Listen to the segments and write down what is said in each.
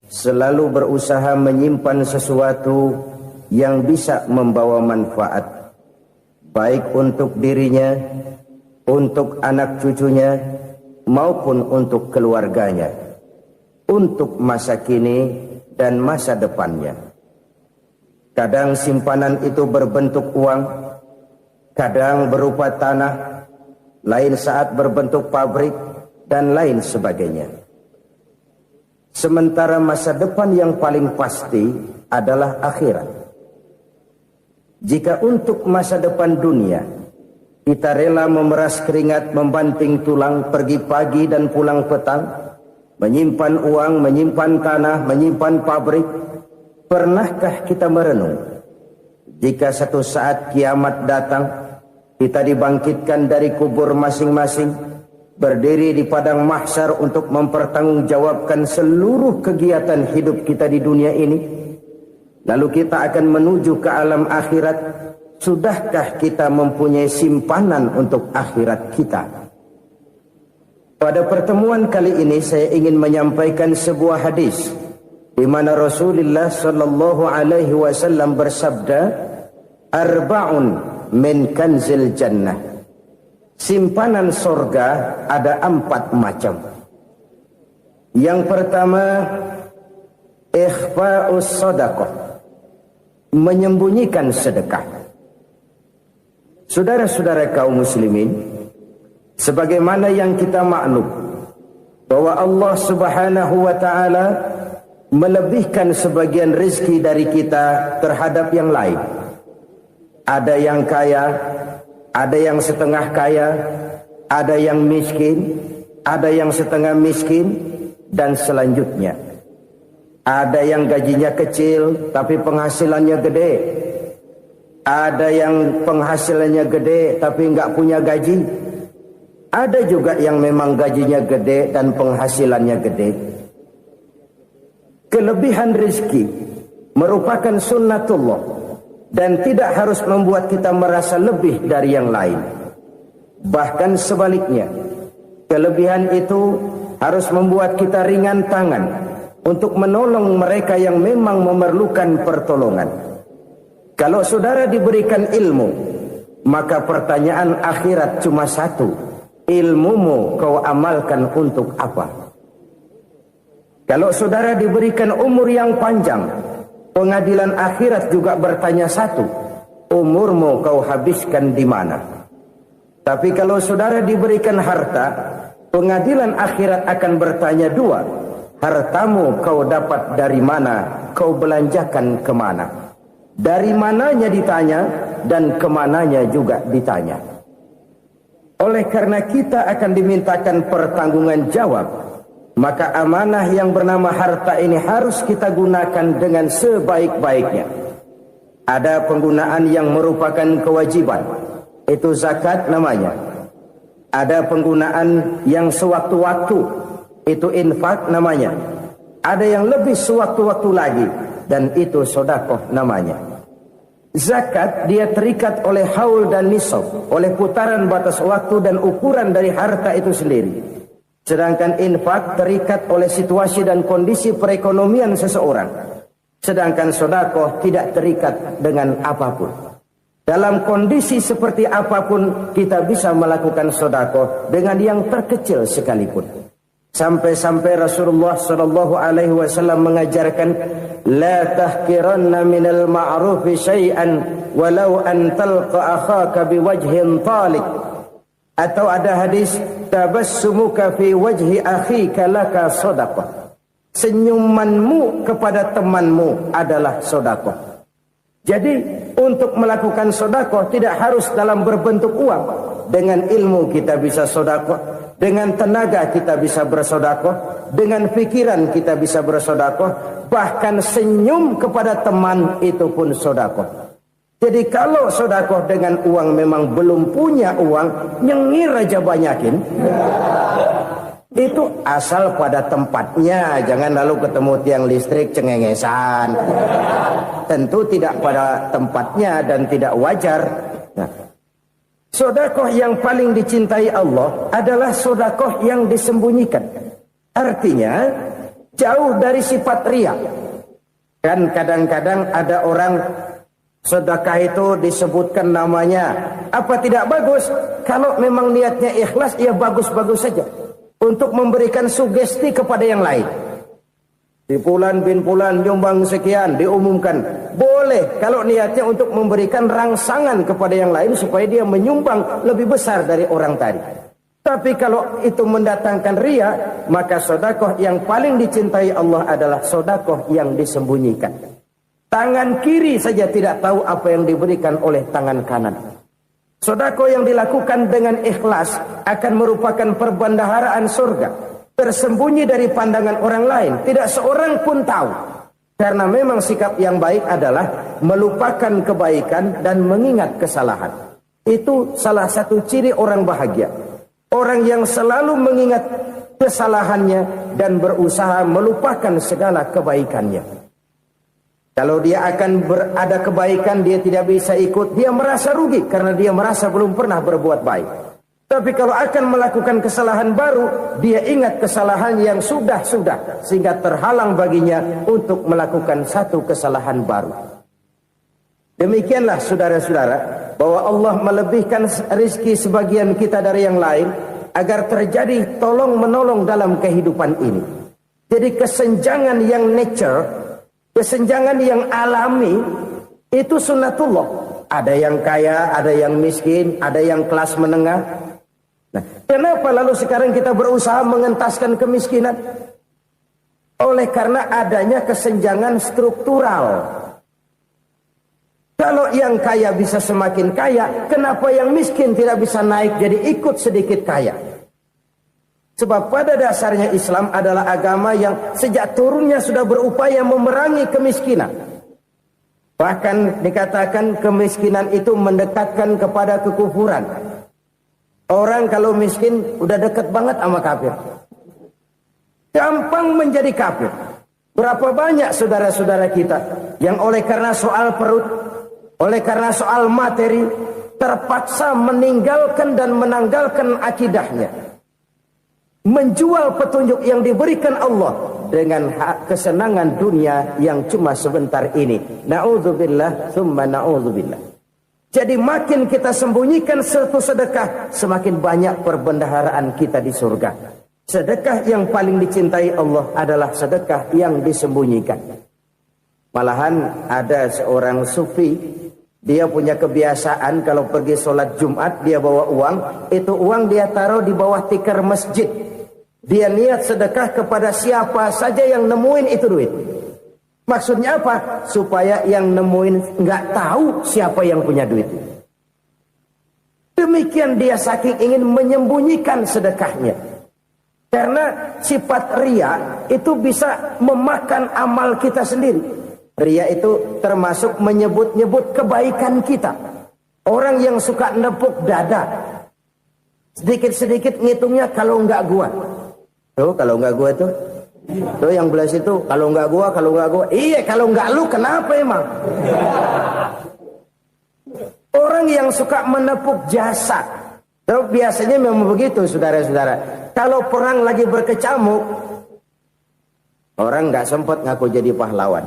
selalu berusaha menyimpan sesuatu yang bisa membawa manfaat, baik untuk dirinya, untuk anak cucunya, maupun untuk keluarganya, untuk masa kini dan masa depannya. Kadang simpanan itu berbentuk uang, kadang berupa tanah, lain saat berbentuk pabrik, dan lain sebagainya. Sementara masa depan yang paling pasti adalah akhirat. Jika untuk masa depan dunia kita rela memeras keringat, membanting tulang, pergi pagi dan pulang petang, menyimpan uang, menyimpan tanah, menyimpan pabrik, pernahkah kita merenung jika satu saat kiamat datang, kita dibangkitkan dari kubur masing-masing, berdiri di padang mahsyar untuk mempertanggungjawabkan seluruh kegiatan hidup kita di dunia ini, lalu kita akan menuju ke alam akhirat. Sudahkah kita mempunyai simpanan untuk akhirat kita? Pada pertemuan kali ini saya ingin menyampaikan sebuah hadis di mana Rasulullah sallallahu alaihi wasallam bersabda, "Arba'un min kanzil jannah." Simpanan sorga ada 4 macam. Yang pertama, ikhfa'us sadaqah, menyembunyikan sedekah. Saudara-saudara kaum muslimin, sebagaimana yang kita maklum bahwa Allah Subhanahu wa taala melebihkan sebagian rezeki dari kita terhadap yang lain. Ada yang kaya, ada yang setengah kaya, ada yang miskin, ada yang setengah miskin, dan selanjutnya. Ada yang gajinya kecil tapi penghasilannya gede. Ada yang penghasilannya gede tapi nggak punya gaji. Ada juga yang memang gajinya gede dan penghasilannya gede. Kelebihan rezeki merupakan sunnatullah dan tidak harus membuat kita merasa lebih dari yang lain. Bahkan sebaliknya, kelebihan itu harus membuat kita ringan tangan untuk menolong mereka yang memang memerlukan pertolongan. Kalau saudara diberikan ilmu, maka pertanyaan akhirat cuma satu: ilmumu kau amalkan untuk apa? Kalau saudara diberikan umur yang panjang, pengadilan akhirat juga bertanya satu: umurmu kau habiskan di mana? Tapi kalau saudara diberikan harta, pengadilan akhirat akan bertanya 2: hartamu kau dapat dari mana? Kau belanjakan kemana? Dari mananya ditanya, dan kemananya juga ditanya. Oleh karena kita akan dimintakan pertanggungan jawab, maka amanah yang bernama harta ini harus kita gunakan dengan sebaik-baiknya. Ada penggunaan yang merupakan kewajiban, itu zakat namanya. Ada penggunaan yang sewaktu-waktu, itu infak namanya. Ada yang lebih sewaktu-waktu lagi, dan itu sedekah namanya. Zakat dia terikat oleh haul dan nisab, oleh putaran batas waktu dan ukuran dari harta itu sendiri. Sedangkan infak terikat oleh situasi dan kondisi perekonomian seseorang. Sedangkan sedekah tidak terikat dengan apapun. Dalam kondisi seperti apapun kita bisa melakukan sedekah dengan yang terkecil sekalipun. Sampai-sampai Rasulullah sallallahu alaihi wasallam mengajarkan, la tahkiranna minal ma'rufi syai'an walau an talqa akhaka biwajhin talik. Atau ada hadis, tabassumuka fi wajhi akhika laka shadaqah. Senyumanmu kepada temanmu adalah sedekah. Jadi untuk melakukan sedekah tidak harus dalam berbentuk uang. Dengan ilmu kita bisa sedekah, dengan tenaga kita bisa bersedekah, dengan pikiran kita bisa bersedekah, bahkan senyum kepada teman itu pun sedekah. Jadi kalau sedekah dengan uang memang belum punya uang, nyengir aja banyakin. Itu asal pada tempatnya, jangan lalu ketemu tiang listrik cengengesan. Tentu tidak pada tempatnya dan tidak wajar. Nah, sedekah yang paling dicintai Allah adalah sedekah yang disembunyikan. Artinya, jauh dari sifat riya. Kan kadang-kadang ada orang sedekah itu disebutkan namanya, apa tidak bagus? Kalau memang niatnya ikhlas, ya bagus-bagus saja. Untuk memberikan sugesti kepada yang lain. Di bulan bin bulan nyumbang sekian, diumumkan. Boleh kalau niatnya untuk memberikan rangsangan kepada yang lain supaya dia menyumbang lebih besar dari orang tadi. Tapi kalau itu mendatangkan riya, maka sedekah yang paling dicintai Allah adalah sedekah yang disembunyikan. Tangan kiri saja tidak tahu apa yang diberikan oleh tangan kanan. Sedekah yang dilakukan dengan ikhlas akan merupakan perbendaharaan surga, tersembunyi dari pandangan orang lain, tidak seorang pun tahu. Karena memang sikap yang baik adalah melupakan kebaikan dan mengingat kesalahan. Itu salah satu ciri orang bahagia. Orang yang selalu mengingat kesalahannya dan berusaha melupakan segala kebaikannya. Kalau dia akan berada kebaikan, dia tidak bisa ikut, dia merasa rugi karena dia merasa belum pernah berbuat baik. Tapi kalau akan melakukan kesalahan baru, dia ingat kesalahan yang sudah-sudah, sehingga terhalang baginya untuk melakukan satu kesalahan baru. Demikianlah saudara-saudara, bahwa Allah melebihkan rizki sebagian kita dari yang lain, agar terjadi tolong-menolong dalam kehidupan ini. Jadi kesenjangan yang nature, kesenjangan yang alami, itu sunnatullah. Ada yang kaya, ada yang miskin, ada yang kelas menengah. Nah, kenapa lalu sekarang kita berusaha mengentaskan kemiskinan? Oleh karena adanya kesenjangan struktural. Kalau yang kaya bisa semakin kaya, kenapa yang miskin tidak bisa naik jadi ikut sedikit kaya? Sebab pada dasarnya Islam adalah agama yang sejak turunnya sudah berupaya memerangi kemiskinan. Bahkan dikatakan kemiskinan itu mendekatkan kepada kekufuran. Orang kalau miskin udah dekat banget sama kafir. Gampang menjadi kafir. Berapa banyak saudara-saudara kita yang oleh karena soal perut, oleh karena soal materi, terpaksa meninggalkan dan menanggalkan akidahnya. Menjual petunjuk yang diberikan Allah dengan kesenangan dunia yang cuma sebentar ini. Na'udzubillah, thumma na'udzubillah. Jadi makin kita sembunyikan satu sedekah, semakin banyak perbendaharaan kita di surga. Sedekah yang paling dicintai Allah adalah sedekah yang disembunyikan. Malahan ada seorang sufi, dia punya kebiasaan kalau pergi sholat Jumat dia bawa uang, itu uang dia taruh di bawah tikar masjid. Dia niat sedekah kepada siapa saja yang nemuin itu duit. Maksudnya apa? Supaya yang nemuin nggak tahu siapa yang punya duit. Demikian dia saking ingin menyembunyikan sedekahnya. Karena sifat riya itu bisa memakan amal kita sendiri. Riya itu termasuk menyebut-nyebut kebaikan kita. Orang yang suka nepuk dada, sedikit-sedikit ngitungnya kalau nggak gua. Tuh kalau nggak gua tuh yang belas itu kalau nggak gua. Iya kalau nggak lu kenapa emang? Orang yang suka menepuk jasa. Tuh, biasanya memang begitu saudara-saudara. Kalau perang lagi berkecamuk, orang nggak sempat ngaku jadi pahlawan.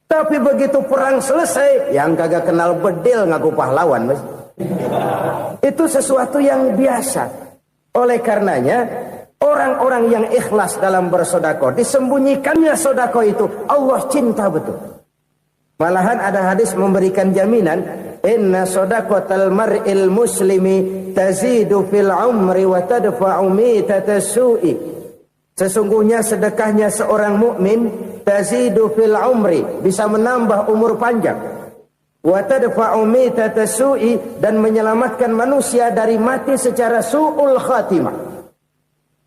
Tapi begitu perang selesai, yang kagak kenal bedil ngaku pahlawan, mas. Itu sesuatu yang biasa. Oleh karenanya, orang-orang yang ikhlas dalam bersedekah, disembunyikannya sedekah itu, Allah cinta betul. Malahan ada hadis memberikan jaminan, inna sedaqatal mar'il muslimi tazidu fil umri wa tadfa'u mitatas su'i. Sesungguhnya sedekahnya seorang mukmin tazidu fil umri, bisa menambah umur panjang. Wa tadfa'u mitatas su'i, dan menyelamatkan manusia dari mati secara su'ul khatimah.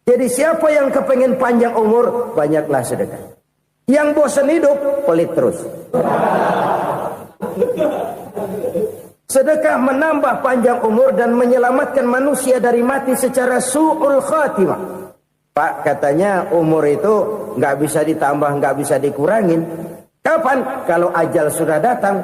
Jadi siapa yang kepengen panjang umur, banyaklah sedekah. Yang bosan hidup, pelit terus. Sedekah menambah panjang umur dan menyelamatkan manusia dari mati secara su'ul khatimah. Pak, katanya umur itu nggak bisa ditambah, nggak bisa dikurangin. Kapan? Kalau ajal sudah datang.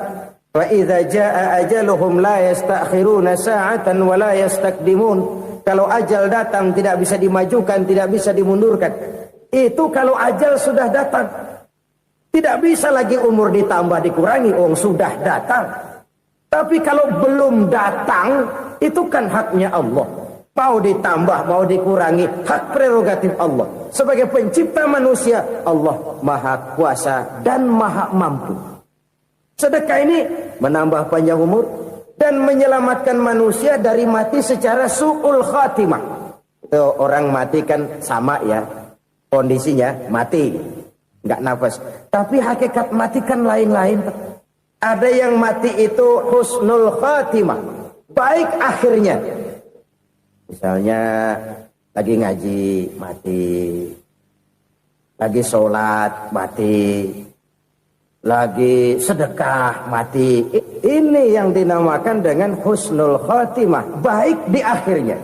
Wa idza jaa ajaluhum la yastakhiruna sa'atan wa la yastaqdimun. Kalau ajal datang tidak bisa dimajukan, tidak bisa dimundurkan. Itu kalau ajal sudah datang. Tidak bisa lagi umur ditambah dikurangi, sudah datang. Tapi kalau belum datang, itu kan haknya Allah. Mau ditambah, mau dikurangi, hak prerogatif Allah. Sebagai pencipta manusia, Allah maha kuasa dan maha mampu. Sedekah ini menambah panjang umur dan menyelamatkan manusia dari mati secara su'ul khatimah. Orang mati kan sama ya, kondisinya mati, nggak nafas. Tapi hakikat mati kan lain-lain. Ada yang mati itu husnul khatimah, baik akhirnya. Misalnya lagi ngaji mati, lagi sholat mati, lagi sedekah mati. Ini yang dinamakan dengan husnul khatimah, baik di akhirnya.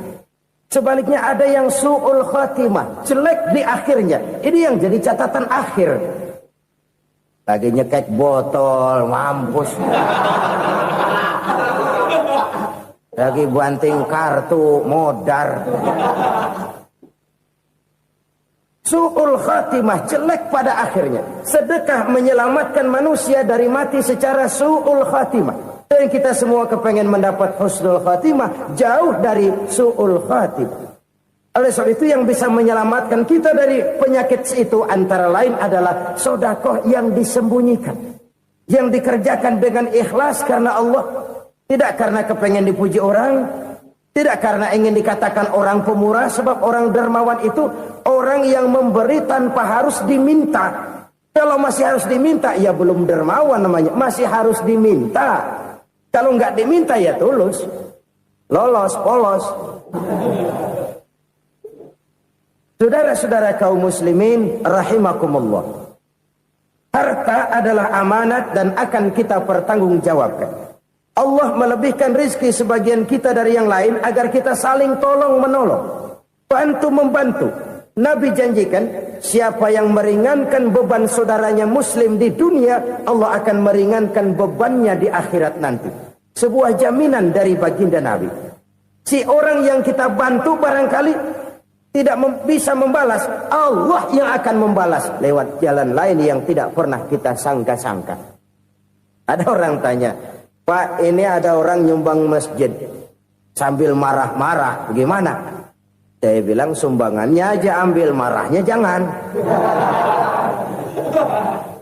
Sebaliknya ada yang su'ul khatimah, jelek di akhirnya. Ini yang jadi catatan akhir. Lagi nyekek botol, mampus. Lagi banting kartu, modar. Su'ul khatimah, jelek pada akhirnya. Sedekah menyelamatkan manusia dari mati secara su'ul khatimah. Dan kita semua kepengen mendapat husnul khatimah, jauh dari su'ul khatimah. Oleh sebab itu yang bisa menyelamatkan kita dari penyakit itu antara lain adalah sedekah yang disembunyikan. Yang dikerjakan dengan ikhlas karena Allah. Tidak karena kepengen dipuji orang, tidak karena ingin dikatakan orang pemurah, sebab orang dermawan itu orang yang memberi tanpa harus diminta. Kalau masih harus diminta, ya belum dermawan namanya, masih harus diminta. Kalau nggak diminta ya tulus, lolos, polos. Saudara-saudara kaum muslimin rahimakumullah. Harta adalah amanat dan akan kita pertanggungjawabkan. Allah melebihkan rizki sebagian kita dari yang lain agar kita saling tolong menolong, bantu membantu. Nabi janjikan siapa yang meringankan beban saudaranya muslim di dunia, Allah akan meringankan bebannya di akhirat nanti. Sebuah jaminan dari baginda Nabi. Si orang yang kita bantu barangkali tidak bisa membalas, Allah yang akan membalas lewat jalan lain yang tidak pernah kita sangka-sangka. Ada orang tanya, Pak, ini ada orang nyumbang masjid sambil marah-marah, gimana? Saya bilang sumbangannya aja ambil, marahnya jangan.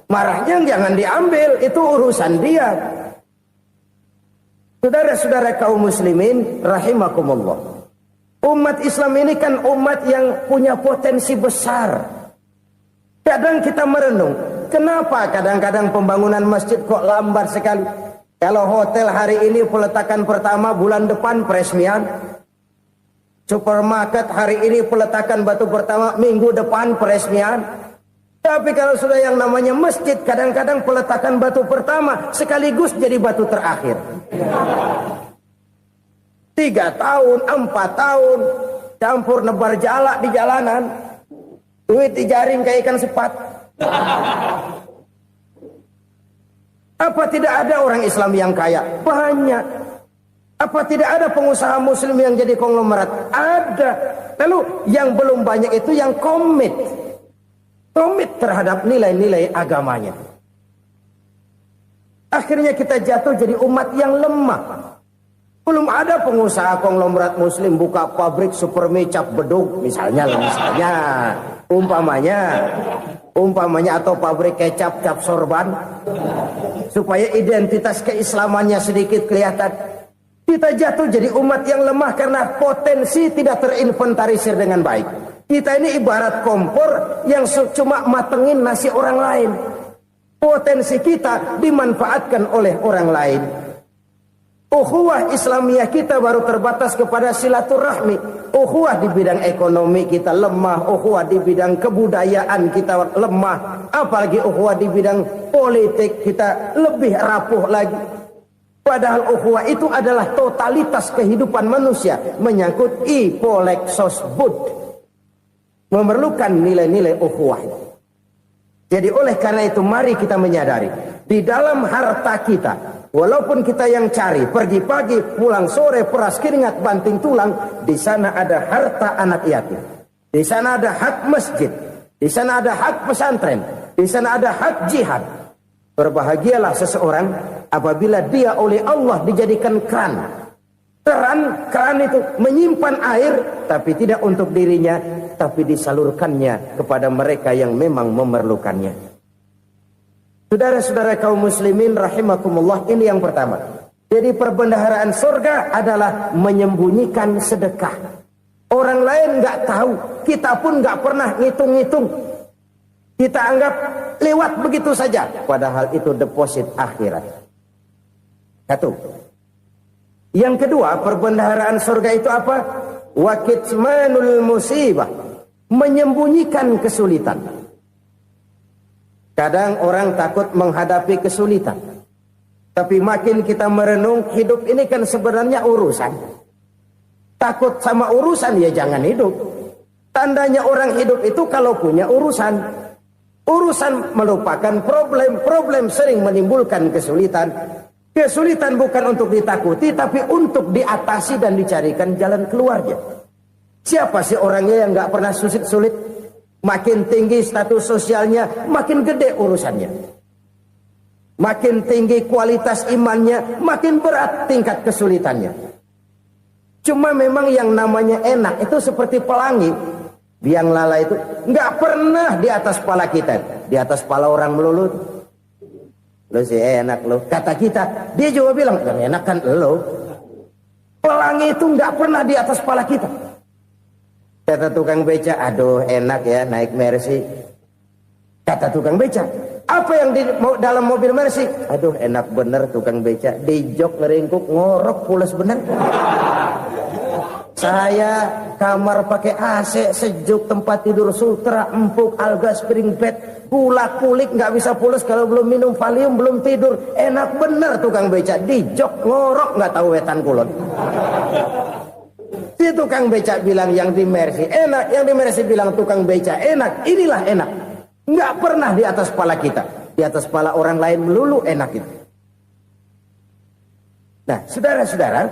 Marahnya jangan diambil, itu urusan dia. Saudara-saudara kaum muslimin rahimakumullah. Umat Islam ini kan umat yang punya potensi besar. Kadang kita merenung, kenapa kadang-kadang pembangunan masjid kok lambat sekali? Kalau hotel hari ini peletakan pertama, bulan depan peresmian. Supermarket hari ini peletakan batu pertama, minggu depan peresmian. Tapi kalau sudah yang namanya masjid, kadang-kadang peletakan batu pertama sekaligus jadi batu terakhir. 3 tahun, 4 tahun, campur nebar jalak di jalanan. Duit dijaring kayak ikan sepat. Apa tidak ada orang Islam yang kaya? Banyak. Apa tidak ada pengusaha muslim yang jadi konglomerat? Ada. Lalu yang belum banyak itu yang komit terhadap nilai-nilai agamanya. Akhirnya kita jatuh jadi umat yang lemah. Belum ada pengusaha konglomerat muslim buka pabrik supermi cap beduk misalnya umpamanya atau pabrik kecap cap sorban supaya identitas keislamannya sedikit kelihatan. Kita jatuh jadi umat yang lemah karena potensi tidak terinventarisir dengan baik. Kita ini ibarat kompor yang cuma matengin nasi orang lain. Potensi kita dimanfaatkan oleh orang lain. Ukhuwah Islamiyah kita baru terbatas kepada silaturahmi. Ukhuwah di bidang ekonomi kita lemah, ukhuwah di bidang kebudayaan kita lemah, apalagi ukhuwah di bidang politik kita lebih rapuh lagi. Padahal ukhuwah itu adalah totalitas kehidupan manusia, menyangkut ipolek sosbud, memerlukan nilai-nilai ukhuwah. Jadi oleh karena itu mari kita menyadari di dalam harta kita, walaupun kita yang cari, pergi pagi, pulang sore, peras keringat, banting tulang, di sana ada harta anak yatim. Di sana ada hak masjid. Di sana ada hak pesantren. Di sana ada hak jihad. Berbahagialah seseorang apabila dia oleh Allah dijadikan keran. Keran itu menyimpan air, tapi tidak untuk dirinya, tapi disalurkannya kepada mereka yang memang memerlukannya. Saudara-saudara kaum muslimin rahimakumullah, ini yang pertama. Jadi perbendaharaan surga adalah menyembunyikan sedekah. Orang lain nggak tahu, kita pun nggak pernah ngitung-ngitung. Kita anggap lewat begitu saja, padahal itu deposit akhirat. Satu. Yang kedua, perbendaharaan surga itu apa? Wa kitmanul musibah, menyembunyikan kesulitan. Kadang orang takut menghadapi kesulitan. Tapi makin kita merenung, hidup ini kan sebenarnya urusan. Takut sama urusan, ya jangan hidup. Tandanya orang hidup itu kalau punya urusan. Urusan melupakan problem. Problem sering menimbulkan kesulitan. Kesulitan bukan untuk ditakuti, tapi untuk diatasi dan dicarikan jalan keluarnya. Siapa sih orangnya yang gak pernah sulit-sulit? Makin tinggi status sosialnya, makin gede urusannya. Makin tinggi kualitas imannya, makin berat tingkat kesulitannya. Cuma memang yang namanya enak itu seperti pelangi. Biang lala itu nggak pernah di atas kepala kita, di atas kepala orang melulu. Lo sih enak lo, kata kita. Dia juga bilang yang enak kan lo. Pelangi itu nggak pernah di atas kepala kita. Kata tukang beca, aduh enak ya naik Mercy. Kata tukang beca, apa yang di dalam mobil Mercy? Aduh enak bener tukang beca, di jok ngeringkuk ngorok pules bener. Saya kamar pakai AC sejuk, tempat tidur sutra, empuk, alga, spring bed, kulak kulik nggak bisa pules kalau belum minum Valium, belum tidur. Enak bener tukang beca, di jok ngorok nggak tahu wetan kulon. Si tukang beca bilang yang di Mercy enak, yang di Mercy bilang tukang beca enak. Inilah enak, nggak pernah di atas kepala kita, di atas kepala orang lain melulu enak itu. Nah, saudara-saudara,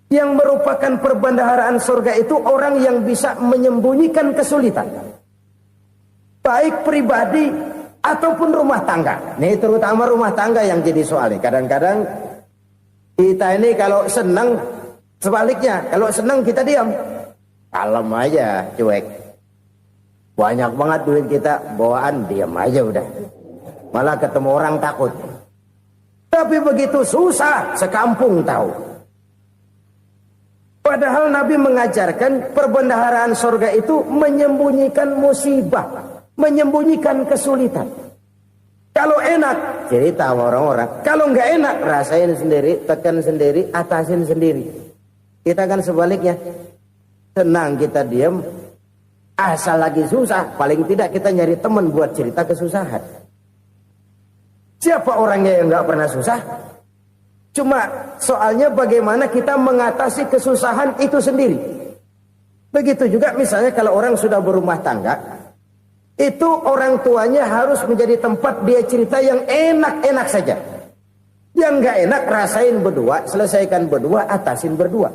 yang merupakan perbendaharaan surga itu orang yang bisa menyembunyikan kesulitan, baik pribadi ataupun rumah tangga. Nih terutama rumah tangga yang jadi soal. Kadang-kadang kita ini kalau senang, sebaliknya kalau senang kita diam, kalem aja, cuek. Banyak banget duit kita bawaan, diam aja udah. Malah ketemu orang takut. Tapi begitu susah, sekampung tahu. Padahal Nabi mengajarkan perbendaharaan surga itu menyembunyikan musibah, menyembunyikan kesulitan. Kalau enak, cerita sama orang-orang. Kalau nggak enak, rasain sendiri, tekan sendiri, atasin sendiri. Kita kan sebaliknya. Senang kita diam, asal lagi susah, paling tidak kita nyari teman buat cerita kesusahan. Siapa orangnya yang nggak pernah susah? Cuma soalnya bagaimana kita mengatasi kesusahan itu sendiri. Begitu juga misalnya kalau orang sudah berumah tangga, itu orang tuanya harus menjadi tempat dia cerita yang enak-enak saja. Yang nggak enak rasain berdua, selesaikan berdua, atasin berdua.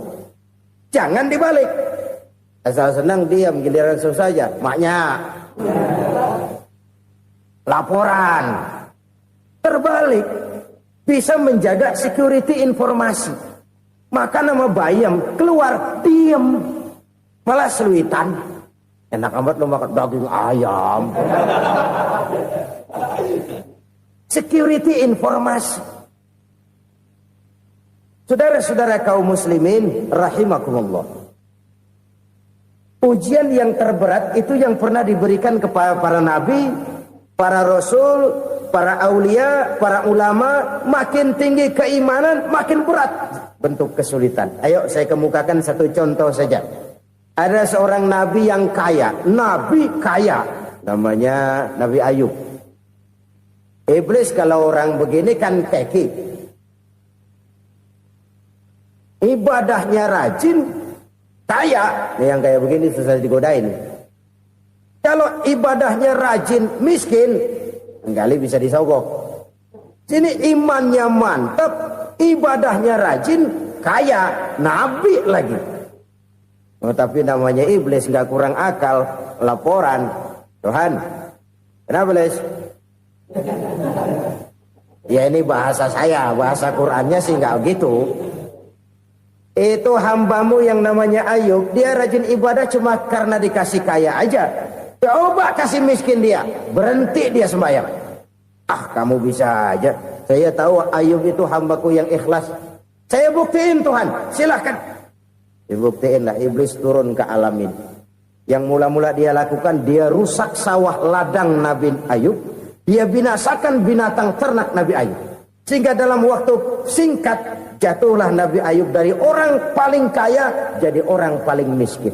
Jangan dibalik. Asal senang diam, giliran susah saja. Maknya laporan. Terbalik. Bisa menjaga security informasi. Maka nama bayam keluar diam, malah seluitan. Enak amat lo makan daging ayam. Security informasi. Saudara-saudara kaum muslimin rahimakumullah. Ujian yang terberat itu yang pernah diberikan kepada para nabi, para rasul, para aulia, para ulama. Makin tinggi keimanan, makin berat bentuk kesulitan. Ayo saya kemukakan satu contoh saja. Ada seorang nabi yang kaya, nabi kaya, namanya Nabi Ayub. Iblis kalau orang begini kan keki, ibadahnya rajin, kaya. Nih yang kayak begini susah digodain. Kalau ibadahnya rajin, miskin, kali bisa disogok. Sini imannya mantap, ibadahnya rajin, kaya, nabi lagi. Oh, tapi namanya iblis, nggak kurang akal. Laporan, Tuhan, kenapa Les? Ya ini bahasa saya, bahasa Qurannya sih nggak gitu. Itu hambamu yang namanya Ayub, dia rajin ibadah cuma karena dikasih kaya aja. Coba kasih miskin dia, berhenti dia sembahyang. Ah, kamu bisa aja. Saya tahu Ayub itu hambaku yang ikhlas. Saya buktiin Tuhan, silahkan. Dibuktiin lah, iblis turun ke alam ini. Yang mula-mula dia lakukan, dia rusak sawah ladang Nabi Ayub. Dia binasakan binatang ternak Nabi Ayub. Sehingga dalam waktu singkat, jatuhlah Nabi Ayub dari orang paling kaya jadi orang paling miskin.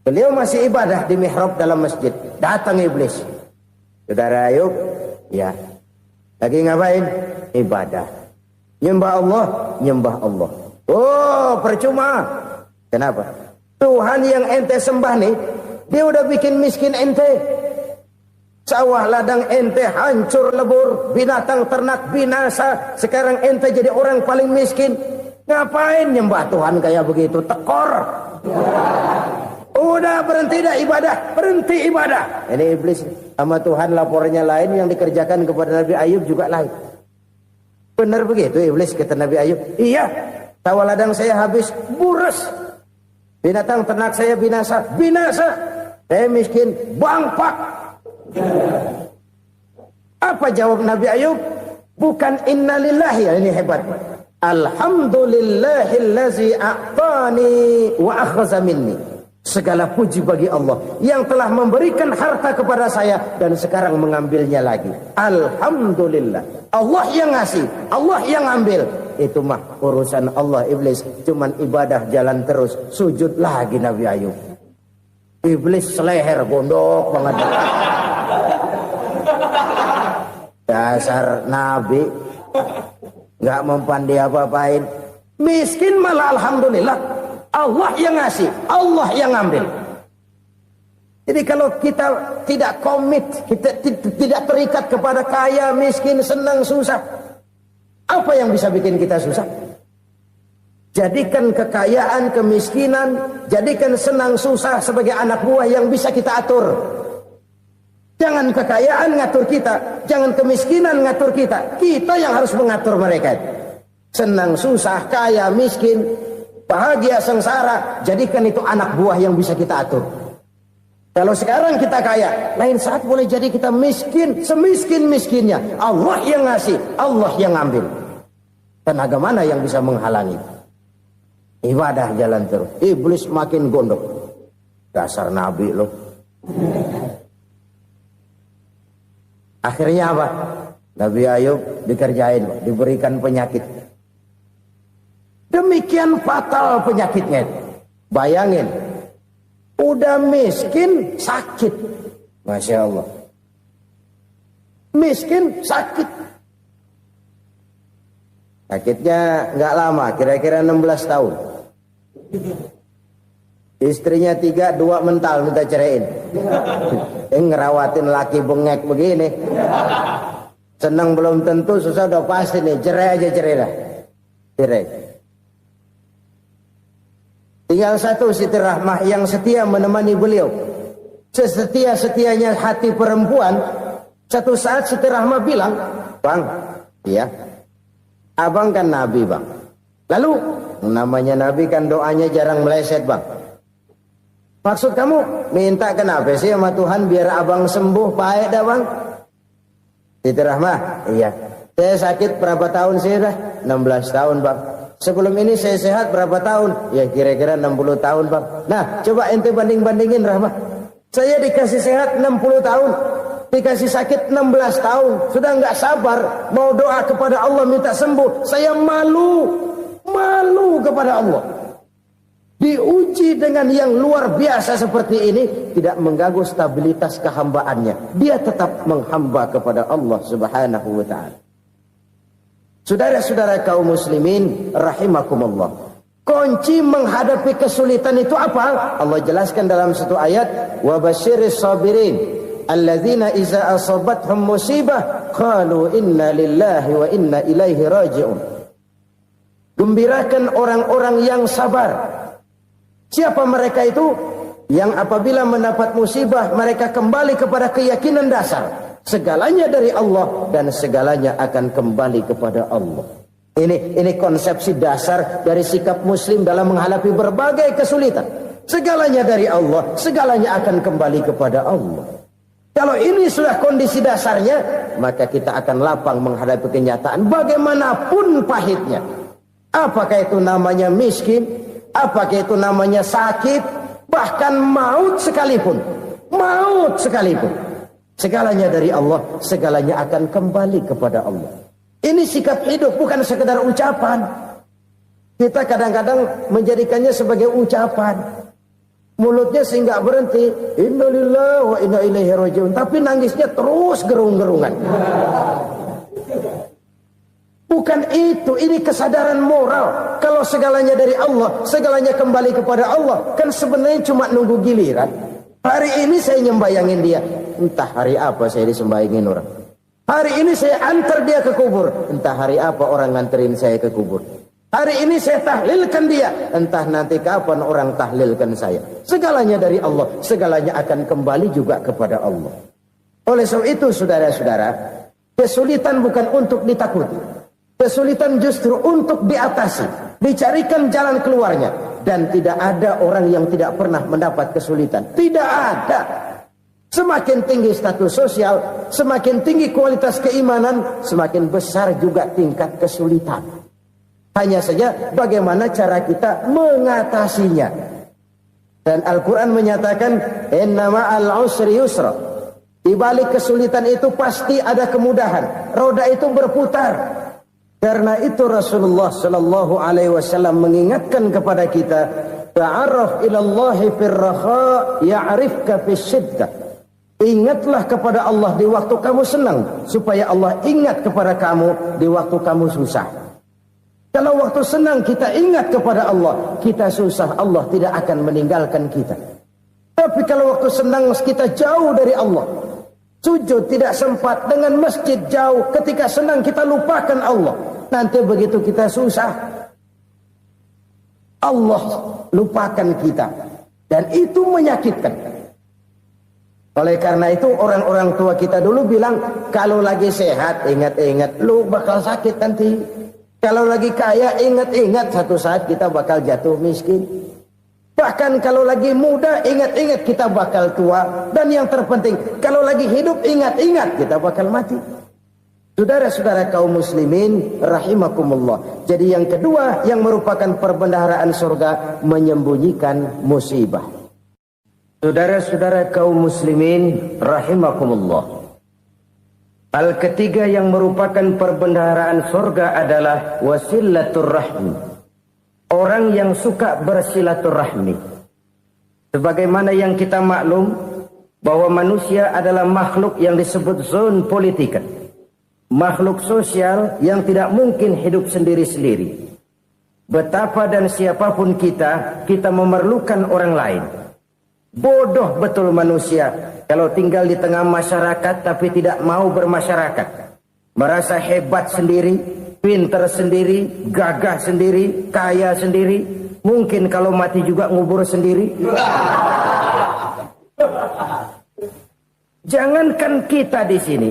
Beliau masih ibadah di mihrab dalam masjid. Datang iblis. Saudara Ayub, ya, lagi ngapain? Ibadah. Nyembah Allah, nyembah Allah. Oh, percuma. Kenapa? Tuhan yang ente sembah nih, dia udah bikin miskin ente. Sawah ladang ente hancur lebur, binatang ternak binasa. Sekarang ente jadi orang paling miskin. Ngapain nyembah Tuhan kayak begitu? Tekor. Udah berhenti dah ibadah, berhenti ibadah. Ini iblis sama Tuhan lapornya lain, yang dikerjakan kepada Nabi Ayub juga lain. Benar begitu iblis, kata Nabi Ayub. Iya. Sawah ladang saya habis, buras. Binatang ternak saya binasa, binasa. Saya miskin, bangpak. Apa jawab Nabi Ayub? Bukan innalillahi, ya ini hebat. Alhamdulillahillazi a'tani wa akhza minni. Segala puji bagi Allah yang telah memberikan harta kepada saya dan sekarang mengambilnya lagi. Alhamdulillah. Allah yang ngasih, Allah yang ambil. Itu mah urusan Allah. Iblis cuman ibadah jalan terus, sujud lagi Nabi Ayub. Iblis seleher gondok banget. Dasar Nabi nggak mempan dia apa-apain. Miskin malah alhamdulillah. Allah yang ngasih, Allah yang ambil. Jadi kalau kita tidak komit, kita tidak terikat kepada kaya, miskin, senang, susah, apa yang bisa bikin kita susah? Jadikan kekayaan, kemiskinan, jadikan senang, susah sebagai anak buah yang bisa kita atur. Jangan kekayaan ngatur kita, jangan kemiskinan ngatur kita. Kita yang harus mengatur mereka. Senang, susah, kaya, miskin, bahagia, sengsara, jadikan itu anak buah yang bisa kita atur. Kalau sekarang kita kaya, lain saat boleh jadi kita miskin, semiskin-miskinnya. Allah yang ngasih, Allah yang ambil. Tenaga mana yang bisa menghalangi? Ibadah jalan terus. Iblis makin gondok. Dasar Nabi loh. Akhirnya apa? Nabi Ayub dikerjain, diberikan penyakit. Demikian fatal penyakitnya. Bayangin, udah miskin sakit. Masya Allah. Miskin sakit. Sakitnya nggak lama, kira-kira 16 tahun. Istrinya 3, 2 mental minta ceraiin. Ngerawatin laki bengek begini. Senang belum tentu, susah udah pasti nih. Cerai aja, cerai dah. Cerai. Tinggal satu Siti Rahmah yang setia menemani beliau. Sesetia-setianya hati perempuan. Satu saat Siti Rahmah bilang, "Bang, iya, abang kan Nabi, Bang. Lalu, namanya Nabi kan doanya jarang meleset, Bang. Maksud kamu minta kenapa sih sama Tuhan biar abang sembuh, baik dah, Bang?" Siti Rahmah, "Iya. Saya sakit berapa tahun sih dah?" 16 tahun, Bang. "Sebelum ini saya sehat berapa tahun?" "Ya kira-kira 60 tahun, Bang." "Nah, coba ente banding-bandingin, Rahmah. Saya dikasih sehat 60 tahun, dikasih sakit 16 tahun. Sudah nggak sabar mau doa kepada Allah minta sembuh. Saya malu kepada Allah. Diuji dengan yang luar biasa seperti ini, tidak mengganggu stabilitas kehambaannya. Dia tetap menghamba kepada Allah Subhanahu wa ta'ala." Saudara-saudara kaum muslimin rahimakumullah. Kunci menghadapi kesulitan itu apa? Allah jelaskan dalam satu ayat, "Wa basyiris sabirin alladzina iza asabathum musibah qalu inna lillahi wa inna ilaihi raji'un." Gembirakan orang-orang yang sabar Siapa mereka itu? Yang apabila mendapat musibah mereka kembali kepada keyakinan dasar. Segalanya dari Allah dan segalanya akan kembali kepada Allah. Ini konsepsi dasar dari sikap muslim dalam menghadapi berbagai kesulitan. Segalanya dari Allah, segalanya akan kembali kepada Allah. Kalau ini sudah kondisi dasarnya, maka kita akan lapang menghadapi kenyataan bagaimanapun pahitnya. Apakah itu namanya miskin, apakah itu namanya sakit, bahkan maut sekalipun. Maut sekalipun. Segalanya dari Allah, segalanya akan kembali kepada Allah. Ini sikap hidup, bukan sekedar ucapan. Kita kadang-kadang menjadikannya sebagai ucapan. Mulutnya sehingga berhenti, innalillahi wa inna ilaihi rajiun, tapi nangisnya terus gerung-gerungan. Bukan itu, ini kesadaran moral. Kalau segalanya dari Allah, segalanya kembali kepada Allah, kan sebenarnya cuma nunggu giliran. Hari ini saya nyembayangin dia, entah hari apa saya disembayangin orang. Hari ini saya antar dia ke kubur, entah hari apa orang nganterin saya ke kubur. Hari ini saya tahlilkan dia, entah nanti kapan orang tahlilkan saya. Segalanya dari Allah, segalanya akan kembali juga kepada Allah. Oleh sebab itu saudara-saudara, kesulitan bukan untuk ditakuti. Kesulitan justru untuk diatasi, dicarikan jalan keluarnya. Dan tidak ada orang yang tidak pernah mendapat kesulitan. Tidak ada. Semakin tinggi status sosial, semakin tinggi kualitas keimanan, semakin besar juga tingkat kesulitan. Hanya saja bagaimana cara kita mengatasinya. Dan Al-Quran menyatakan, inna ma'al usri yusra. Di balik kesulitan itu pasti ada kemudahan. Roda itu berputar. Karena itu Rasulullah sallallahu alaihi wasallam mengingatkan kepada kita, ta'arraf ilallahi fir raha ya'rifka fis syiddah. Ingatlah kepada Allah di waktu kamu senang, supaya Allah ingat kepada kamu di waktu kamu susah. Kalau waktu senang kita ingat kepada Allah, kita susah, Allah tidak akan meninggalkan kita. Tapi kalau waktu senang kita jauh dari Allah, sujud tidak sempat, dengan masjid jauh, ketika senang kita lupakan Allah. Nanti begitu kita susah, Allah lupakan kita. Dan itu menyakitkan. Oleh karena itu orang-orang tua kita dulu bilang, kalau lagi sehat ingat-ingat, lu bakal sakit nanti. Kalau lagi kaya ingat-ingat, satu saat kita bakal jatuh miskin. Bahkan kalau lagi muda ingat-ingat kita bakal tua. Dan yang terpenting, kalau lagi hidup ingat-ingat kita bakal mati. Saudara-saudara kaum muslimin rahimakumullah. Jadi yang kedua yang merupakan perbendaharaan surga, menyembunyikan musibah. Saudara-saudara kaum muslimin rahimakumullah. Hal ketiga yang merupakan perbendaharaan surga adalah wasilatur rahmi. Orang yang suka bersilaturahmi. Sebagaimana yang kita maklum bahwa manusia adalah makhluk yang disebut zon politika. Makhluk sosial yang tidak mungkin hidup sendiri-sendiri. Betapa dan siapapun kita memerlukan orang lain. Bodoh betul manusia kalau tinggal di tengah masyarakat tapi tidak mau bermasyarakat. Merasa hebat sendiri, pintar sendiri, gagah sendiri, kaya sendiri. Mungkin kalau mati juga ngubur sendiri. Jangankan kita di sini,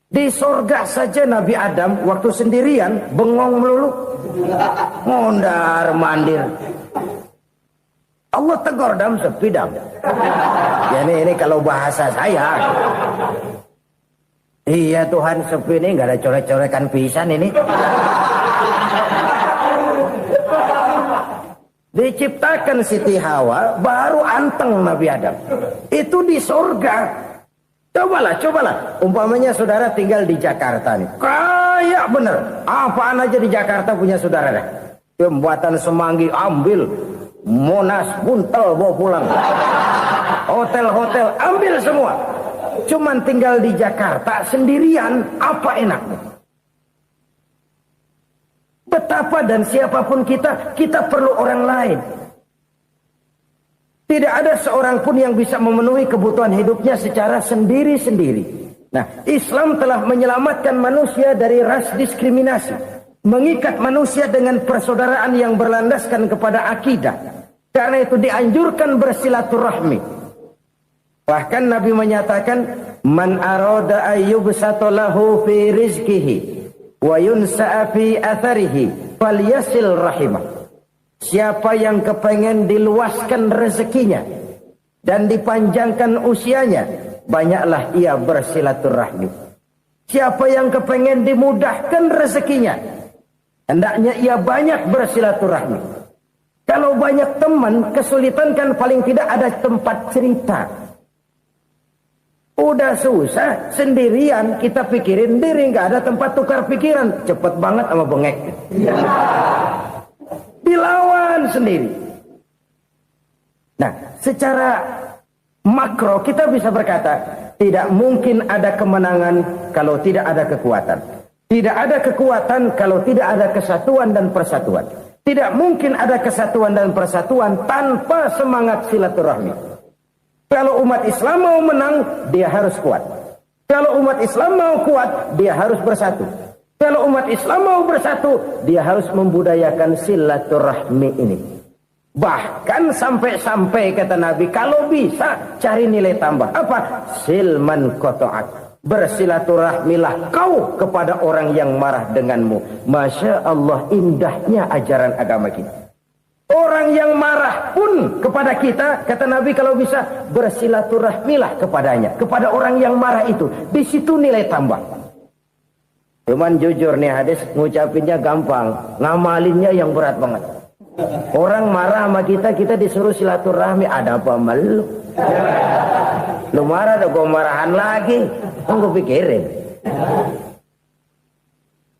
di sorga saja Nabi Adam waktu sendirian bengong melulu, mondar mandir. Allah tegur dam sepi dam. Ya ini kalau bahasa saya. Iya Tuhan sepi ini nggak ada coret-corekan pisan ini. Diciptakan Siti Hawa baru anteng Nabi Adam. Itu di surga. Cobalah. Umpamanya saudara tinggal di Jakarta nih. Kayak bener. Apaan aja di Jakarta punya saudara dah. Jembatan Semanggi ambil. Monas buntel bawa pulang. Hotel-hotel ambil semua. Cuman tinggal di Jakarta sendirian, apa enaknya? Betapa dan siapapun kita perlu orang lain. Tidak ada seorang pun yang bisa memenuhi kebutuhan hidupnya secara sendiri-sendiri. Nah, Islam telah menyelamatkan manusia dari ras diskriminasi. Mengikat manusia dengan persaudaraan yang berlandaskan kepada akidah. Karena itu dianjurkan bersilaturahmi. Bahkan Nabi menyatakan, man arada ayyubsata lahu fi rizqihi wa yunsa'a fi atharihi falyasil rahimah. Siapa yang kepengen diluaskan rezekinya dan dipanjangkan usianya, banyaklah ia bersilaturahmi. Siapa yang kepengen dimudahkan rezekinya, hendaknya ia banyak bersilaturahmi. Kalau banyak teman, kesulitan kan paling tidak ada tempat cerita. Udah susah, sendirian kita pikirin diri, nggak ada tempat tukar pikiran. Cepet banget sama bengek. Dilawan sendiri. Nah, secara makro kita bisa berkata, tidak mungkin ada kemenangan kalau tidak ada kekuatan. Tidak ada kekuatan kalau tidak ada kesatuan dan persatuan. Tidak mungkin ada kesatuan dan persatuan tanpa semangat silaturahmi. Kalau umat Islam mau menang, dia harus kuat. Kalau umat Islam mau kuat, dia harus bersatu. Kalau umat Islam mau bersatu, dia harus membudayakan silaturahmi ini. Bahkan sampai-sampai kata Nabi, kalau bisa cari nilai tambah. Apa? Silman qata'ak. Bersilaturahmilah kau kepada orang yang marah denganmu. Masya Allah, indahnya ajaran agama kita. Orang yang marah pun kepada kita, kata Nabi, kalau bisa bersilaturahmilah kepadanya, kepada orang yang marah itu. Di situ nilai tambah. Cuman jujur nih hadis, ngucapinnya gampang, ngamalinnya yang berat banget. Orang marah sama kita, kita disuruh silaturahmi. Ada apa malu? Lu marah, ada gue marahan lagi. Gue pikirin.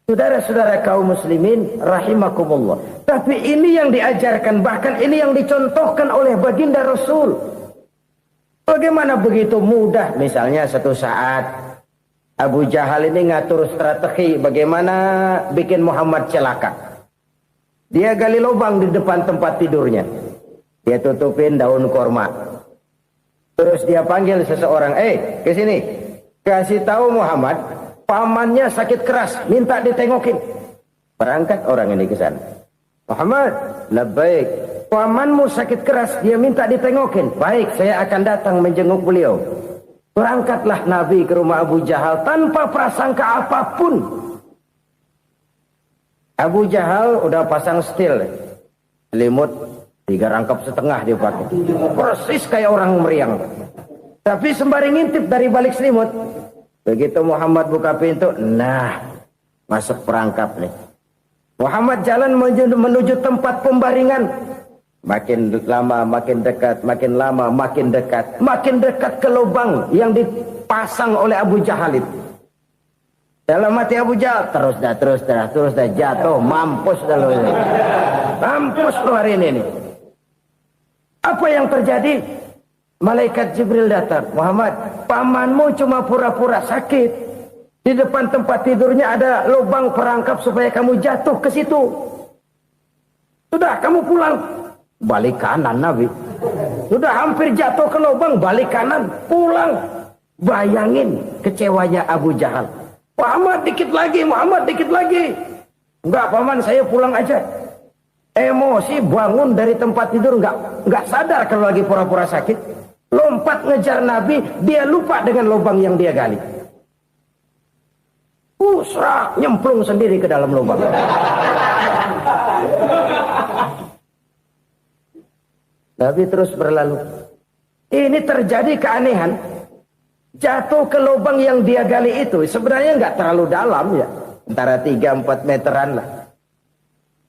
Saudara-saudara kaum muslimin rahimakumullah. Tapi ini yang diajarkan, bahkan ini yang dicontohkan oleh baginda Rasul. Bagaimana begitu mudah, misalnya satu saat Abu Jahal ini ngatur strategi bagaimana bikin Muhammad celaka. Dia gali lubang di depan tempat tidurnya. Dia tutupin daun korma. Terus dia panggil seseorang, ke sini. Kasih tahu Muhammad, pamannya sakit keras, minta ditengokin. Berangkat orang ini ke sana. Muhammad, labbaik. Pamanmu sakit keras, dia minta ditengokin. Baik, saya akan datang menjenguk beliau. Berangkatlah Nabi ke rumah Abu Jahal tanpa prasangka apapun. Abu Jahal udah pasang setil, selimut 3 rangkap setengah dia pakai. Persis kayak orang meriang. Tapi sembari ngintip dari balik selimut. Begitu Muhammad buka pintu, nah, masuk perangkap nih. Muhammad jalan menuju tempat pembaringan. Makin lama makin dekat, makin lama makin dekat. Makin dekat ke lubang yang dipasang oleh Abu Jahal itu. Dalam hati Abu Jahal, terus dah jatuh, mampus dah lo ini. Mampus lo hari ini nih. Apa yang terjadi? Malaikat Jibril datang. Muhammad, pamanmu cuma pura-pura sakit. Di depan tempat tidurnya ada lubang perangkap supaya kamu jatuh ke situ. Sudah, kamu pulang. Balik kanan Nabi. Sudah hampir jatuh ke lubang, balik kanan, pulang. Bayangin kecewanya Abu Jahal. Muhammad dikit lagi, Muhammad dikit lagi. Enggak paman, saya pulang aja. Emosi bangun dari tempat tidur, enggak sadar kalau lagi pura-pura sakit. Lompat ngejar Nabi, dia lupa dengan lubang yang dia gali. Serak, nyemplung sendiri ke dalam lubang. Nabi terus berlalu. Ini terjadi keanehan. Jatuh ke lubang yang dia gali itu sebenarnya nggak terlalu dalam ya, antara 3-4 meteran lah.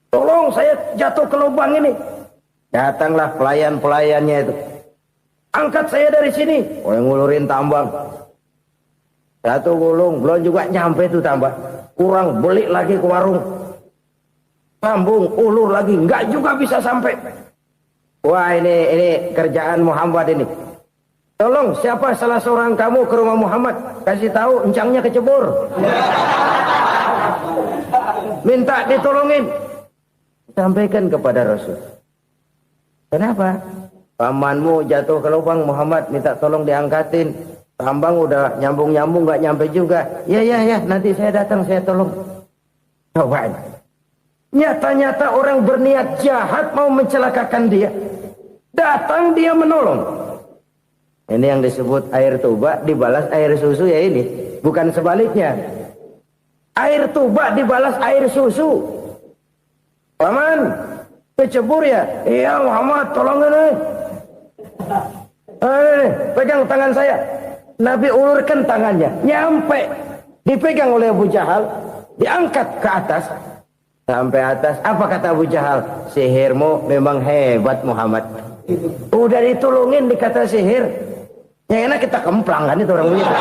Tolong saya jatuh ke lubang ini. Datanglah pelayan-pelayannya itu. Angkat saya dari sini. Oh, yang ngulurin tambang. Satu gulung, belum juga nyampe itu tambah. Kurang, beli lagi ke warung. Sambung, ulur lagi, nggak juga bisa sampai. Wah, ini kerjaan Muhammad ini. Tolong, siapa salah seorang kamu ke rumah Muhammad? Kasih tahu, encangnya kecebur. Minta ditolongin. Sampaikan kepada Rasul. Kenapa? Pamanmu jatuh ke lubang, Muhammad minta tolong diangkatin. Tambang udah nyambung-nyambung gak nyampe juga. Ya, nanti saya datang, saya tolong. Coba. Nyata-nyata orang berniat jahat mau mencelakakan dia. Datang dia menolong. Ini yang disebut air tuba dibalas air susu ya ini. Bukan sebaliknya. Air tuba dibalas air susu. Paman, kecebur ya? Iya Muhammad, tolong ini. Pegang tangan saya. Nabi ulurkan tangannya. Nyampe. Dipegang oleh Abu Jahal. Diangkat ke atas. Sampai atas. Apa kata Abu Jahal? Sihirmu memang hebat Muhammad. Udah ditolongin dikata sihir. Yang enak kita kemplang kan itu orang begitu.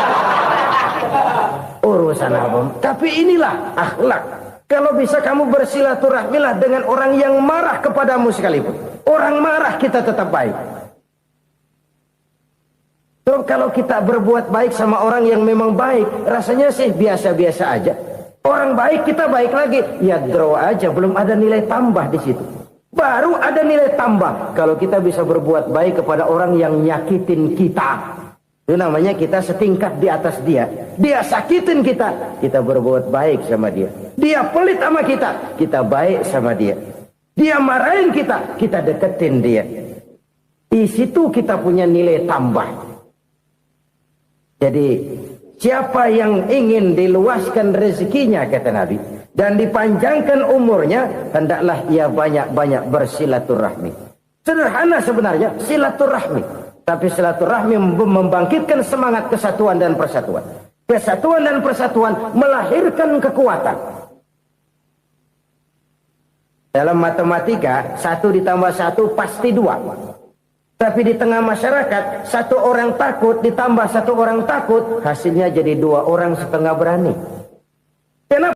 Urusan apa? Tapi inilah akhlak. Kalau bisa kamu bersilaturahmilah dengan orang yang marah kepadamu sekalipun. Orang marah kita tetap baik. So, kalau kita berbuat baik sama orang yang memang baik, rasanya sih biasa-biasa aja. Orang baik kita baik lagi, ya draw aja, belum ada nilai tambah di situ. Baru ada nilai tambah kalau kita bisa berbuat baik kepada orang yang nyakitin kita. Itu namanya kita setingkat di atas dia. Dia sakitin kita, kita berbuat baik sama dia. Dia pelit sama kita baik sama dia. Dia marahin kita deketin dia. Di situ kita punya nilai tambah. Jadi siapa yang ingin diluaskan rezekinya kata Nabi dan dipanjangkan umurnya, hendaklah ia banyak-banyak bersilaturahmi. Sederhana sebenarnya silaturahmi. Tapi silaturahmi membangkitkan semangat kesatuan dan persatuan. Kesatuan dan persatuan melahirkan kekuatan. Dalam matematika, 1 ditambah 1 pasti 2. Tapi di tengah masyarakat, 1 orang takut ditambah 1 orang takut, hasilnya jadi 2 orang setengah berani. Kenapa?